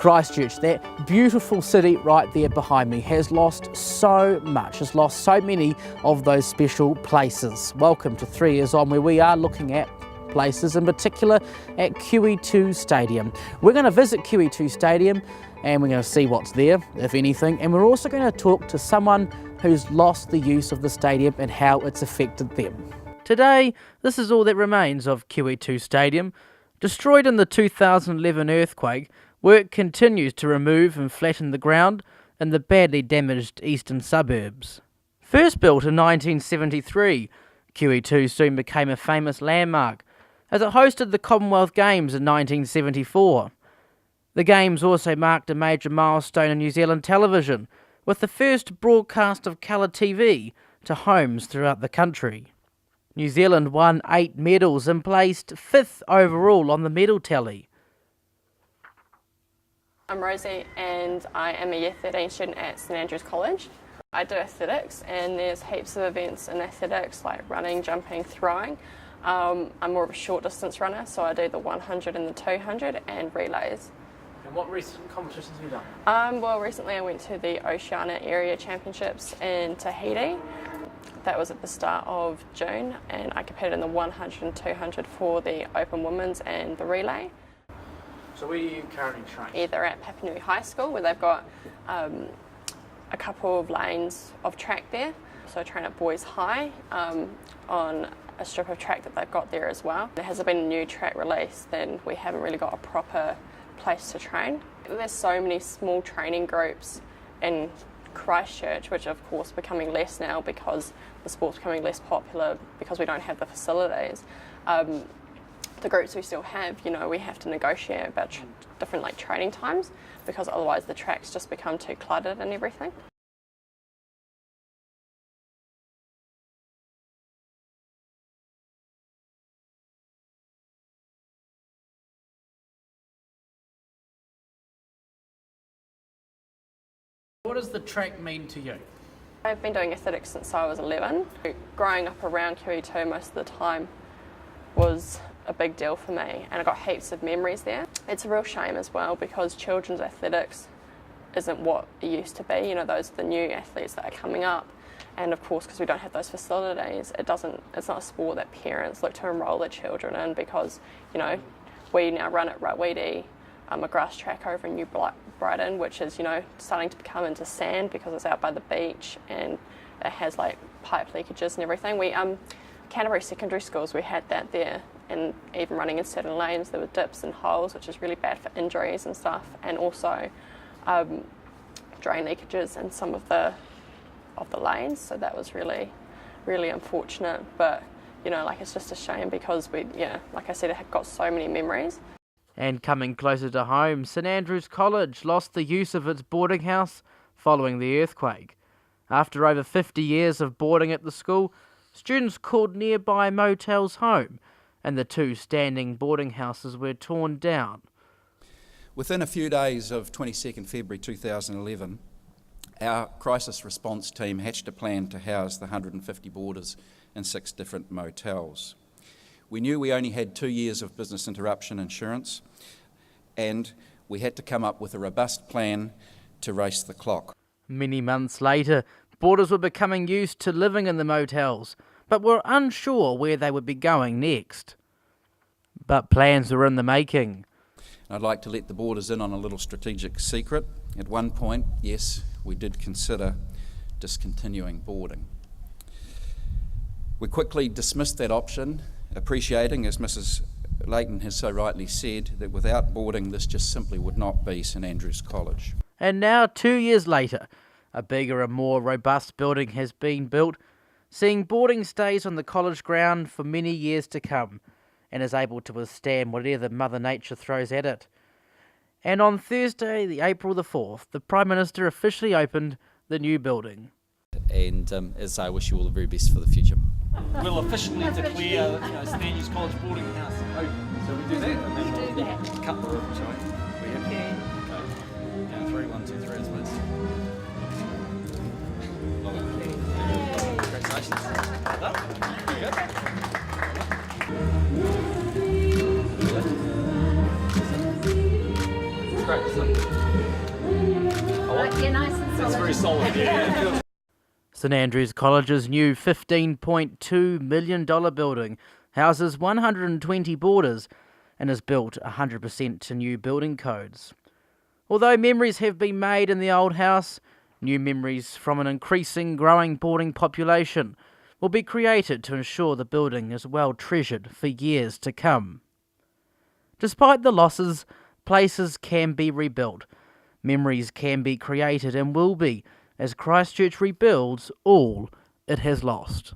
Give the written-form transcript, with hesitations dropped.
Christchurch, that beautiful city right there behind me, has lost so much, has lost so many of those special places. Welcome to 3 Years On, where we are looking at places, in particular at QE2 Stadium. We're going to visit QE2 Stadium and we're going to see what's there, if anything, and we're also going to talk to someone who's lost the use of the stadium and how it's affected them. Today, this is all that remains of QE2 Stadium. Destroyed in the 2011 earthquake, work continues to remove and flatten the ground in the badly damaged eastern suburbs. First built in 1973, QE2 soon became a famous landmark as it hosted the Commonwealth Games in 1974. The Games also marked a major milestone in New Zealand television, with the first broadcast of colour TV to homes throughout the country. New Zealand won 8 medals and placed 5th overall on the medal tally. I'm Rosie and I am a Year 13 student at St Andrews College. I do athletics and there's heaps of events in athletics like running, jumping, throwing. I'm more of a short distance runner, so I do the 100 and the 200 and relays. And what recent competitions have you done? Well, recently I went to the Oceania Area Championships in Tahiti. That was at the start of June, and I competed in the 100 and 200 for the open women's and the relay. So where do you currently train? Either at Papanui High School, where they've got a couple of lanes of track there. So I train at Boys High on a strip of track that they've got there as well. There hasn't been a new track released, then we haven't really got a proper place to train. There's so many small training groups in Christchurch, which of course becoming less now because the sport's becoming less popular because we don't have the facilities. The groups we still have, you know, we have to negotiate about different like training times because otherwise the tracks just become too cluttered and everything. What does the track mean to you? I've been doing athletics since I was 11. Growing up around QE2 most of the time was a big deal for me, and I got heaps of memories there. It's a real shame as well because children's athletics isn't what it used to be. You know, those are the new athletes that are coming up, and of course because we don't have those facilities, it's not a sport that parents look to enrol their children in because, you know, we now run at Rawidi, a grass track over in New Brighton, which is, you know, starting to become into sand because it's out by the beach and it has like pipe leakages and everything. Canterbury secondary schools, we had that there, and even running in certain lanes there were dips and holes, which is really bad for injuries and stuff, and also drain leakages in some of the lanes, so that was really, really unfortunate. But, you know, like, it's just a shame because like I said, it had got so many memories. And coming closer to home, St Andrews College lost the use of its boarding house following the earthquake. After over 50 years of boarding at the school, students called nearby motels home, and the 2 standing boarding houses were torn down. Within a few days of 22nd February 2011, our crisis response team hatched a plan to house the 150 boarders in 6 different motels. We knew we only had 2 years of business interruption insurance, and we had to come up with a robust plan to race the clock. Many months later, boarders were becoming used to living in the motels, but were unsure where they would be going next. But plans were in the making. I'd like to let the boarders in on a little strategic secret. At one point, yes, we did consider discontinuing boarding. We quickly dismissed that option, appreciating, as Mrs. Leighton has so rightly said, that without boarding this just simply would not be St Andrews College. And now, 2 years later, a bigger and more robust building has been built, seeing boarding stays on the college ground for many years to come, and is able to withstand whatever Mother Nature throws at it. And on Thursday, April the 4th, the Prime Minister officially opened the new building. And as I wish you all the very best for the future. We'll officially declare St Andrews College boarding house open. So we do that, and then we'll cut the ribbon, shall we? Okay. Go 3, 1, 2, 3, I suppose. Congratulations. There you go. Great. very solid. Yeah, it feels. St Andrews College's new $15.2 million building houses 120 boarders and is built 100% to new building codes. Although memories have been made in the old house, new memories from an increasing, growing boarding population will be created to ensure the building is well treasured for years to come. Despite the losses, places can be rebuilt, memories can be created and will be, as Christchurch rebuilds all it has lost.